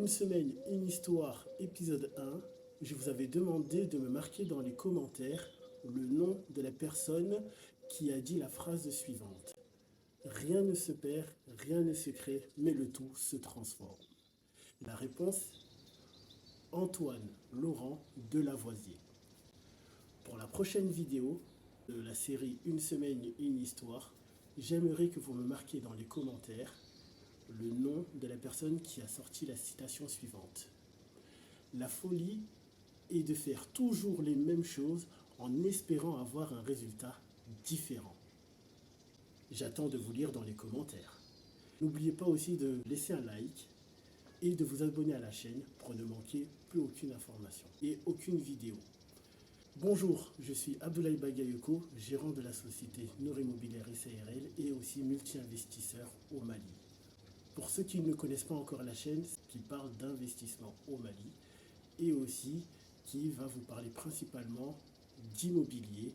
Une semaine, une histoire, épisode 1. Je vous avais demandé de me marquer dans les commentaires le nom de la personne qui a dit la phrase suivante. Rien ne se perd, rien ne se crée, mais le tout se transforme. La réponse, Antoine Laurent Delavoisier. Pour la prochaine vidéo de la série Une semaine, une histoire, j'aimerais que vous me marquiez dans les commentaires le nom de la personne qui a sorti la citation suivante. La folie est de faire toujours les mêmes choses en espérant avoir un résultat différent. J'attends de vous lire dans les commentaires. N'oubliez pas aussi de laisser un like et de vous abonner à la chaîne pour ne manquer plus aucune information et aucune vidéo. Bonjour, je suis Abdoulaye Bagayoko, gérant de la société Nour Immobilière SARL et aussi multi-investisseur au Mali. Pour ceux qui ne connaissent pas encore la chaîne, qui parle d'investissement au Mali et aussi qui va vous parler principalement d'immobilier,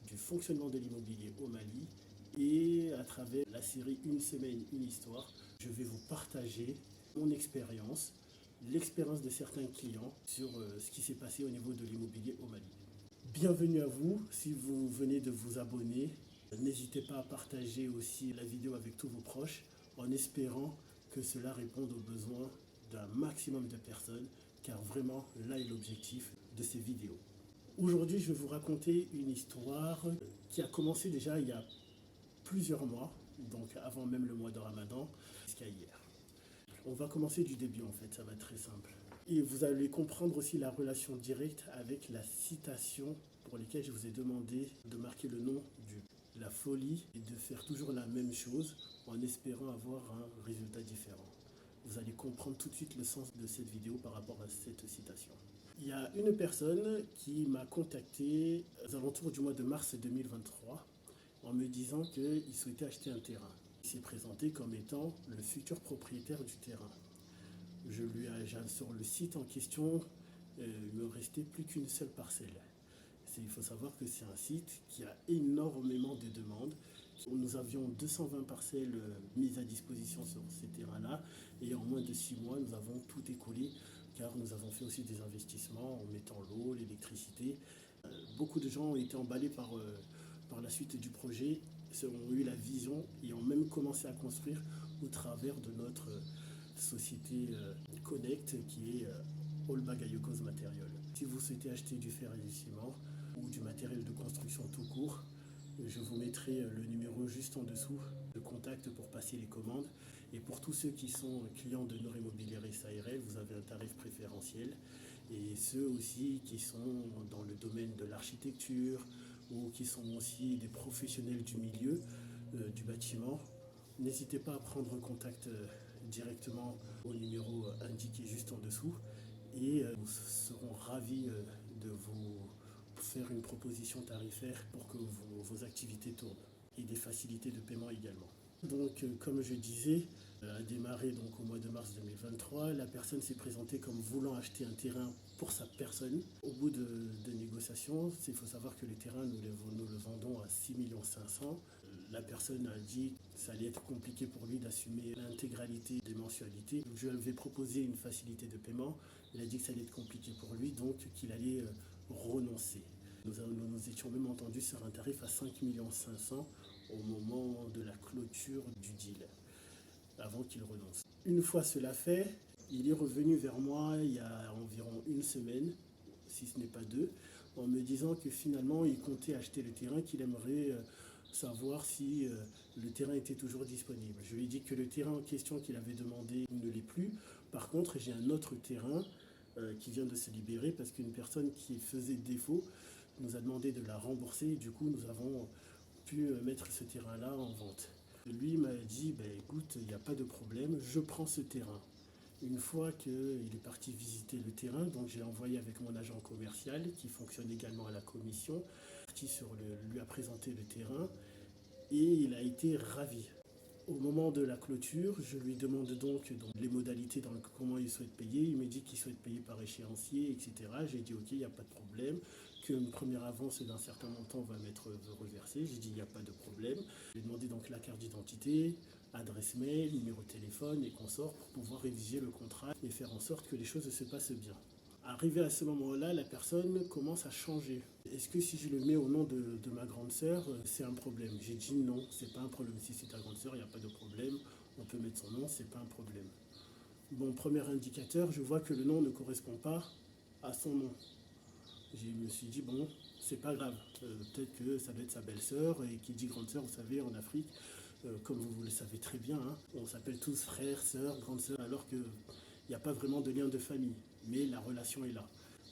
du fonctionnement de l'immobilier au Mali et à travers la série Une semaine, une histoire, je vais vous partager mon expérience, l'expérience de certains clients sur ce qui s'est passé au niveau de l'immobilier au Mali. Bienvenue à vous, si vous venez de vous abonner, n'hésitez pas à partager aussi la vidéo avec tous vos proches en espérant que cela réponde aux besoins d'un maximum de personnes car vraiment là est l'objectif de ces vidéos. Aujourd'hui je vais vous raconter une histoire qui a commencé déjà il y a plusieurs mois, donc avant même le mois de Ramadan jusqu'à hier. On va commencer du début en fait, ça va être très simple. Et vous allez comprendre aussi la relation directe avec la citation pour laquelle je vous ai demandé de marquer le nom du la folie et de faire toujours la même chose en espérant avoir un résultat différent. Vous allez comprendre tout de suite le sens de cette vidéo par rapport à cette citation. Il y a une personne qui m'a contacté aux alentours du mois de mars 2023 en me disant qu'il souhaitait acheter un terrain. Il s'est présenté comme étant le futur propriétaire du terrain. Sur le site en question, il me restait plus qu'une seule parcelle. Il faut savoir que c'est un site qui a énormément de demandes. Nous avions 220 parcelles mises à disposition sur ces terrains-là et en moins de 6 mois, nous avons tout écoulé car nous avons fait aussi des investissements en mettant l'eau, l'électricité. Beaucoup de gens ont été emballés par la suite du projet, ont eu la vision et ont même commencé à construire au travers de notre société Connect qui est All Bagayokos Material. Si vous souhaitez acheter du fer et du ciment ou du matériel de construction tout court, je vous mettrai le numéro juste en dessous de contact pour passer les commandes. Et pour tous ceux qui sont clients de Nour Immobilière SARL, vous avez un tarif préférentiel. Et ceux aussi qui sont dans le domaine de l'architecture ou qui sont aussi des professionnels du milieu du bâtiment, n'hésitez pas à prendre contact directement au numéro indiqué juste en dessous et nous serons ravis de vous faire une proposition tarifaire pour que vos activités tournent et des facilités de paiement également. Donc comme je disais, a démarré donc au mois de mars 2023, la personne s'est présentée comme voulant acheter un terrain pour sa personne. Au bout de négociations, il faut savoir que les terrains, nous le vendons à 6 500 000. La personne a dit que ça allait être compliqué pour lui d'assumer l'intégralité des mensualités. Je lui avais proposé une facilité de paiement. Il a dit que ça allait être compliqué pour lui, donc qu'il allait renoncer. Nous étions même entendus sur un tarif à 5 500 000 au moment de la clôture du deal, avant qu'il renonce. Une fois cela fait, il est revenu vers moi il y a environ une semaine, si ce n'est pas deux, en me disant que finalement il comptait acheter le terrain, qu'il aimerait savoir si le terrain était toujours disponible. Je lui ai dit que le terrain en question qu'il avait demandé ne l'est plus. Par contre, j'ai un autre terrain qui vient de se libérer parce qu'une personne qui faisait défaut nous a demandé de la rembourser et du coup nous avons pu mettre ce terrain-là en vente. Lui m'a dit, écoute, il n'y a pas de problème, je prends ce terrain. Une fois qu'il est parti visiter le terrain, donc j'ai envoyé avec mon agent commercial qui fonctionne également à la commission, lui a présenté le terrain et il a été ravi. Au moment de la clôture, je lui demande donc les modalités, comment il souhaite payer. Il me dit qu'il souhaite payer par échéancier, etc. J'ai dit ok, il n'y a pas de problème. qu'une première avance d'un certain montant va m'être reversée. J'ai dit il n'y a pas de problème. J'ai demandé donc la carte d'identité, adresse mail, numéro de téléphone et consorts pour pouvoir rédiger le contrat et faire en sorte que les choses se passent bien. Arrivé à ce moment-là, la personne commence à changer. Est-ce que si je le mets au nom de ma grande sœur, c'est un problème? J'ai dit non, c'est pas un problème. Si c'est ta grande sœur, il n'y a pas de problème. On peut mettre son nom, c'est pas un problème. Bon, premier indicateur, je vois que le nom ne correspond pas à son nom. Je me suis dit, bon, c'est pas grave. Peut-être que ça doit être sa belle-sœur. Et qui dit grande sœur, vous savez, en Afrique, comme vous le savez très bien, hein, on s'appelle tous frères, sœurs, grande sœur, alors qu'il n'y a pas vraiment de lien de famille. Mais la relation est là.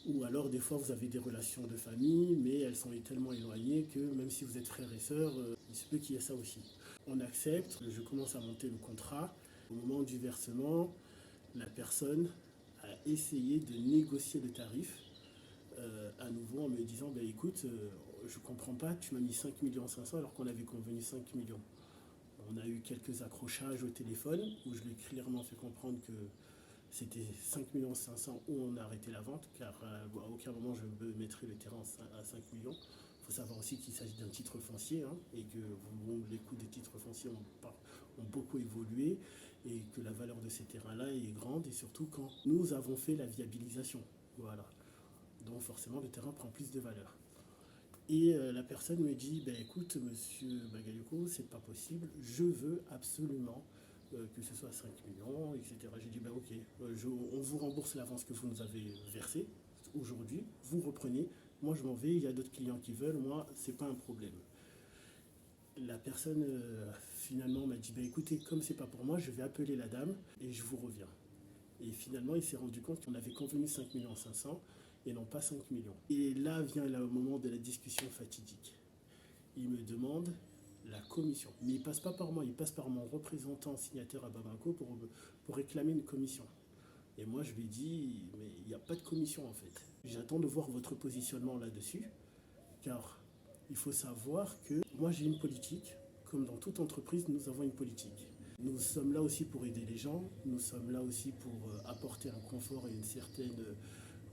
Ou alors, des fois, vous avez des relations de famille, mais elles sont tellement éloignées que même si vous êtes frères et sœurs, il se peut qu'il y ait ça aussi. On accepte, je commence à monter le contrat. Au moment du versement, la personne a essayé de négocier le tarif à nouveau en me disant bah, écoute, je comprends pas, tu m'as mis 5 500 000 alors qu'on avait convenu 5 millions. On a eu quelques accrochages au téléphone où je lui ai clairement fait comprendre que c'était 5 500 000 où on a arrêté la vente, car à aucun moment je mettrai le terrain à 5 millions. Il faut savoir aussi qu'il s'agit d'un titre foncier, hein, et que les coûts des titres fonciers ont beaucoup évolué et que la valeur de ces terrains-là est grande, et surtout quand nous avons fait la viabilisation. Voilà. Donc forcément le terrain prend plus de valeur. Et la personne me dit, ben, écoute, monsieur Bagayoko, c'est pas possible, je veux absolument que ce soit 5 millions, etc. J'ai dit, ben, ok, on vous rembourse l'avance que vous nous avez versée aujourd'hui, vous reprenez, moi je m'en vais, il y a d'autres clients qui veulent, moi, c'est pas un problème. La personne finalement m'a dit, ben, écoutez, comme c'est pas pour moi, je vais appeler la dame et je vous reviens. Et finalement, il s'est rendu compte qu'on avait convenu 5 500 000 et non pas 5 millions. Et là vient le moment de la discussion fatidique. Il me demande la commission. Mais il ne passe pas par moi, il passe par mon représentant signataire à Bamako pour réclamer une commission. Et moi, je lui ai dit, mais il n'y a pas de commission en fait. J'attends de voir votre positionnement là-dessus, car il faut savoir que moi, j'ai une politique. Comme dans toute entreprise, nous avons une politique. Nous sommes là aussi pour aider les gens, nous sommes là aussi pour apporter un confort et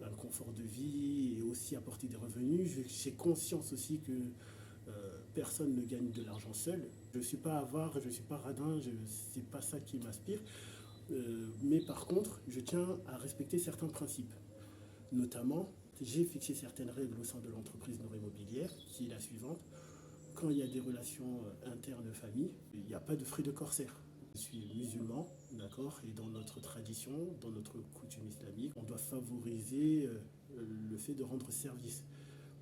un confort de vie et aussi apporter des revenus. J'ai conscience aussi que personne ne gagne de l'argent seul. Je ne suis pas avare, je ne suis pas radin, ce n'est pas ça qui m'inspire. Mais par contre, je tiens à respecter certains principes. Notamment, j'ai fixé certaines règles au sein de l'entreprise Nord Immobilière, qui est la suivante. Quand il y a des relations internes famille, il n'y a pas de frais de corsaire. Je suis musulman, d'accord, et dans notre tradition, dans notre coutume islamique, on doit favoriser le fait de rendre service.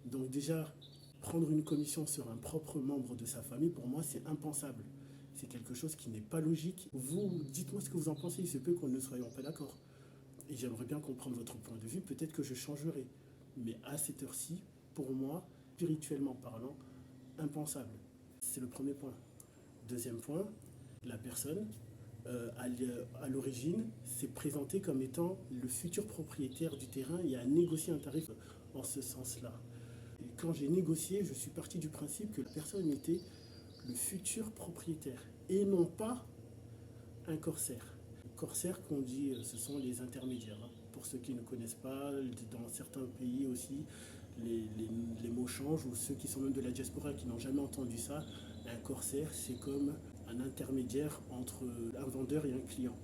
Donc déjà, prendre une commission sur un propre membre de sa famille, pour moi, c'est impensable. C'est quelque chose qui n'est pas logique. Vous, dites-moi ce que vous en pensez, il se peut qu'on ne soyons pas d'accord. Et j'aimerais bien comprendre votre point de vue, peut-être que je changerai. Mais à cette heure-ci, pour moi, spirituellement parlant, impensable. C'est le premier point. Deuxième point, la personne, à l'origine, s'est présentée comme étant le futur propriétaire du terrain et a négocié un tarif en ce sens-là. Et quand j'ai négocié, je suis parti du principe que la personne était le futur propriétaire et non pas un corsaire. Corsaire qu'on dit, ce sont les intermédiaires. Hein. Pour ceux qui ne connaissent pas, dans certains pays aussi, les mots changent, ou ceux qui sont même de la diaspora qui n'ont jamais entendu ça, un corsaire, c'est comme un intermédiaire entre un vendeur et un client.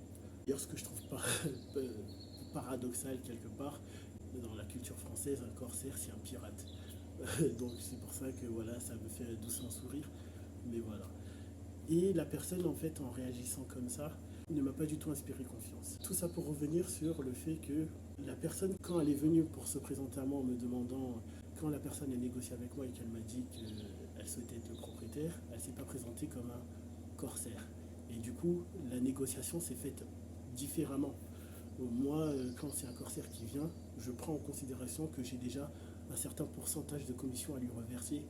D'ailleurs, ce que je trouve paradoxal quelque part, dans la culture française, un corsaire, c'est un pirate. Donc c'est pour ça que voilà, ça me fait doucement sourire, mais voilà. Et la personne, en fait, en réagissant comme ça, ne m'a pas du tout inspiré confiance. Tout ça pour revenir sur le fait que la personne, quand elle est venue pour se présenter à moi en me demandant, quand la personne a négocié avec moi et qu'elle m'a dit qu'elle souhaitait être le propriétaire, elle ne s'est pas présentée comme un corsaire. Et du coup, la négociation s'est faite différemment. Moi, quand c'est un corsaire qui vient, je prends en considération que j'ai déjà un certain pourcentage de commission à lui reverser.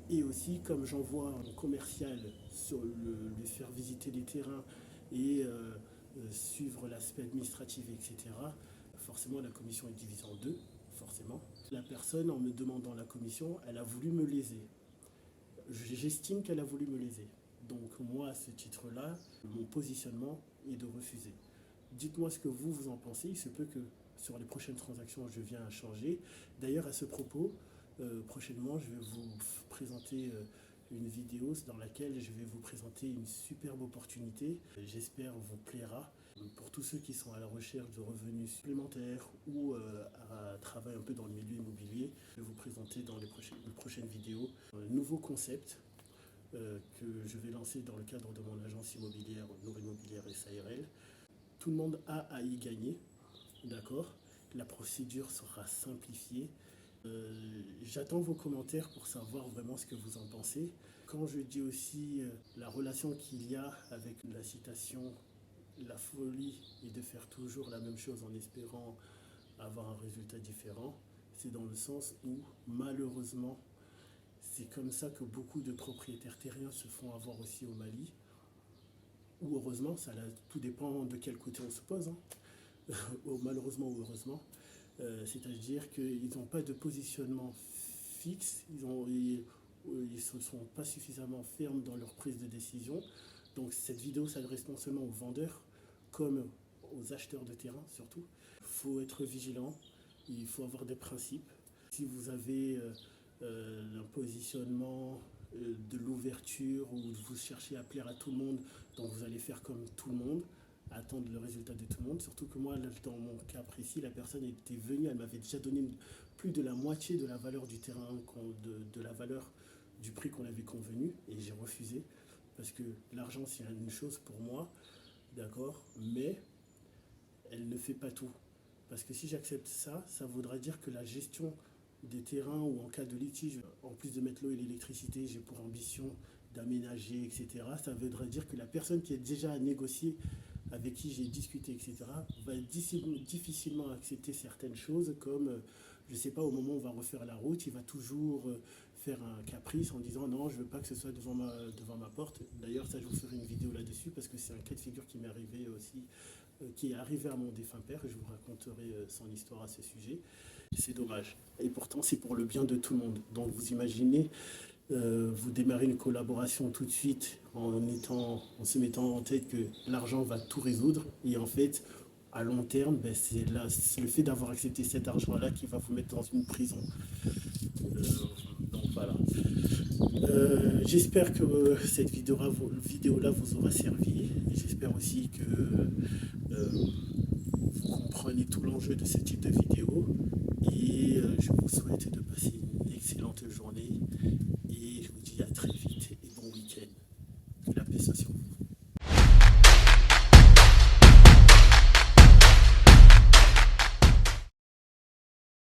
Et aussi, comme j'envoie un commercial sur lui faire visiter les terrains et suivre l'aspect administratif, etc., forcément, la commission est divisée en deux, forcément. La personne, en me demandant la commission, elle a voulu me léser. J'estime qu'elle a voulu me léser. Donc moi, à ce titre-là, mon positionnement est de refuser. Dites-moi ce que vous en pensez. Il se peut que sur les prochaines transactions, je viens à changer. D'ailleurs, à ce propos, Prochainement, je vais vous présenter une vidéo dans laquelle je vais vous présenter une superbe opportunité. J'espère vous plaira. Pour tous ceux qui sont à la recherche de revenus supplémentaires ou à travailler un peu dans le milieu immobilier, je vais vous présenter dans les prochaines vidéos un nouveau concept que je vais lancer dans le cadre de mon agence immobilière Nouvelle Immobilière SARL. Tout le monde a à y gagner, d'accord? La procédure sera simplifiée. J'attends vos commentaires pour savoir vraiment ce que vous en pensez. Quand je dis aussi la relation qu'il y a avec la citation, la folie est de faire toujours la même chose en espérant avoir un résultat différent, c'est dans le sens où malheureusement, c'est comme ça que beaucoup de propriétaires terriens se font avoir aussi au Mali. Ou heureusement, tout dépend de quel côté on se pose, hein. Malheureusement ou heureusement. C'est-à-dire qu'ils n'ont pas de positionnement fixe, ils ne sont pas suffisamment fermes dans leur prise de décision. Donc cette vidéo s'adresse non seulement aux vendeurs, comme aux acheteurs de terrain surtout. Il faut être vigilant, il faut avoir des principes. Si vous avez un positionnement de l'ouverture ou vous cherchez à plaire à tout le monde, donc vous allez faire comme tout le monde, attendre le résultat de tout le monde. Surtout que moi, dans mon cas précis, la personne était venue, elle m'avait déjà donné plus de la moitié de la valeur du terrain, de la valeur du prix qu'on avait convenu, et j'ai refusé parce que l'argent c'est une chose pour moi, d'accord, mais elle ne fait pas tout. Parce que si j'accepte ça, ça voudra dire que la gestion des terrains ou en cas de litige, en plus de mettre l'eau et l'électricité, j'ai pour ambition d'aménager, etc. Ça voudra dire que la personne qui est déjà à négocier, avec qui j'ai discuté, etc., va difficilement accepter certaines choses comme, je ne sais pas, au moment où on va refaire la route, il va toujours faire un caprice en disant non, je ne veux pas que ce soit devant ma porte. D'ailleurs, ça, je vous ferai une vidéo là-dessus parce que c'est un cas de figure qui m'est arrivé aussi, qui est arrivé à mon défunt père, et je vous raconterai son histoire à ce sujet. C'est dommage. Et pourtant, c'est pour le bien de tout le monde. Donc, vous imaginez, vous démarrez une collaboration tout de suite en se mettant en tête que l'argent va tout résoudre. Et en fait, à long terme, c'est le fait d'avoir accepté cet argent-là qui va vous mettre dans une prison. Donc voilà. J'espère que cette vidéo-là vous aura servi. J'espère aussi que vous comprenez tout l'enjeu de ce type de vidéo. Et je vous souhaite de passer une excellente journée. Et je vous dis à très vite.